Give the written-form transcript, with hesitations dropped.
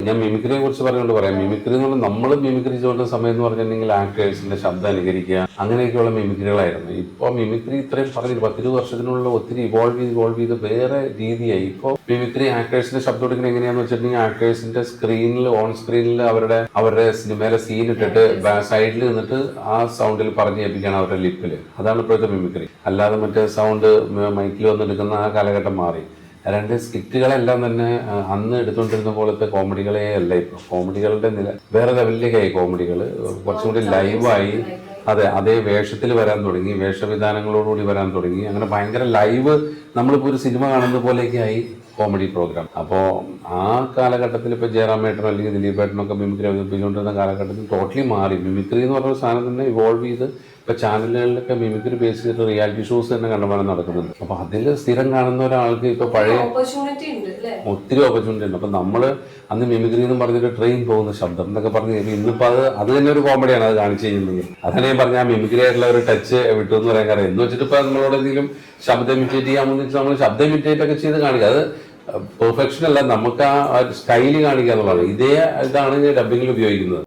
ഞാൻ മിമിക്രിയെ കുറിച്ച് പറഞ്ഞുകൊണ്ട് പറയാം. മിമിക്രി എന്ന് പറഞ്ഞാൽ നമ്മൾ മിമിക്രി ചെയ്യുന്ന സമയം എന്ന് പറഞ്ഞിട്ടുണ്ടെങ്കിൽ ആക്ടേഴ്സിന്റെ ശബ്ദം അനുകരിക്കുക അങ്ങനെയൊക്കെയുള്ള മിമിക്രികളായിരുന്നു. ഇപ്പോൾ മിമിക്രി ഇത്രയും പറഞ്ഞിട്ട് 10-20 വർഷത്തിനുള്ള ഒത്തിരി ഇവോൾവ് ചെയ്ത് വേറെ രീതിയായി. ഇപ്പോൾ മിമിക്രി ആക്ടേഴ്സിന്റെ ശബ്ദം എടുക്കുന്നത് എങ്ങനെയാന്ന് വെച്ചിട്ടുണ്ടെങ്കിൽ ആക്ടേഴ്സിന്റെ ഓൺ സ്ക്രീനിൽ അവരുടെ സിനിമയിലെ സീൻ ഇട്ടിട്ട് സൈഡിൽ നിന്നിട്ട് ആ സൗണ്ടിൽ പറഞ്ഞു കേൾപ്പിക്കുകയാണ് അവരുടെ ലിപ്പിൽ. അതാണ് ഇപ്പോഴത്തെ മിമിക്രി. അല്ലാതെ മറ്റേ സൗണ്ട് മൈക്കിൽ വന്നെടുക്കുന്ന ആ കാലഘട്ടം മാറി. രണ്ട് സ്കിറ്റുകളെല്ലാം തന്നെ അന്ന് എടുത്തുകൊണ്ടിരുന്ന പോലത്തെ കോമഡികളെ അല്ല. ഇപ്പോൾ കോമഡികളുടെ വേറെ ലെവലിലേക്കായി. കോമഡികൾ കുറച്ചും കൂടി ലൈവായി. അതേ വേഷത്തിൽ വരാൻ തുടങ്ങി, വേഷവിധാനങ്ങളോടുകൂടി വരാൻ തുടങ്ങി. അങ്ങനെ ഭയങ്കര ലൈവ്, നമ്മളിപ്പോൾ ഒരു സിനിമ കാണുന്ന പോലെയൊക്കെയായി കോമഡി പ്രോഗ്രാം. അപ്പോൾ ആ കാലഘട്ടത്തിൽ ഇപ്പോൾ ജയറാമേട്ടനോ അല്ലെങ്കിൽ ദിലീപേട്ടനൊക്കെ മിമിക്രി അവതരിപ്പിച്ചുകൊണ്ടിരുന്ന കാലഘട്ടത്തിൽ ടോട്ടലി മാറി. മിമിക്രി എന്ന് പറഞ്ഞ സാധനം തന്നെ ഇവോൾവ് ചെയ്ത് ഇപ്പോൾ ചാനലുകളിലൊക്കെ മിമിക്രി ബേസ് ചെയ്തിട്ട് റിയാലിറ്റി ഷോസ് തന്നെ കണ്ടമാനം നടക്കുന്നുണ്ട്. അപ്പോൾ അതിൽ സ്ഥിരം കാണുന്ന ഒരാൾക്ക് ഇപ്പോൾ പഴയ ഒത്തിരി ഓപ്പർച്യൂണിറ്റി ഉണ്ട്. അപ്പം നമ്മൾ അന്ന് മിമിക്രി എന്ന് പറഞ്ഞിട്ട് ട്രെയിൻ പോകുന്ന ശബ്ദം എന്നൊക്കെ പറഞ്ഞ് ഇന്നിപ്പോൾ അത് തന്നെ ഒരു കോമഡിയാണ് അത് കാണിച്ചു കഴിഞ്ഞിട്ടുണ്ടെങ്കിൽ. അതാണ് ഞാൻ പറഞ്ഞ ആ മിമിക്രി ആയിട്ടുള്ള ഒരു ടച്ച് വിട്ടു എന്ന് പറയാൻ കാര്യം. എന്ന് വെച്ചിട്ട് ഇപ്പോൾ നമ്മളോട് എന്തെങ്കിലും ശബ്ദം ഇമിറ്റേറ്റ് ചെയ്യാമെന്ന് വെച്ചാൽ നമ്മൾ ശബ്ദം ഇമിറ്റേറ്റ് ഒക്കെ ചെയ്ത് കാണിക്കുക. അത് പെർഫെക്ഷൻ അല്ല, നമുക്ക് ആ സ്റ്റൈല് കാണിക്കുക എന്നുള്ളതാണ്. ഇതാണ് ഞാൻ ഡബിങ്ങിൽ ഉപയോഗിക്കുന്നത്.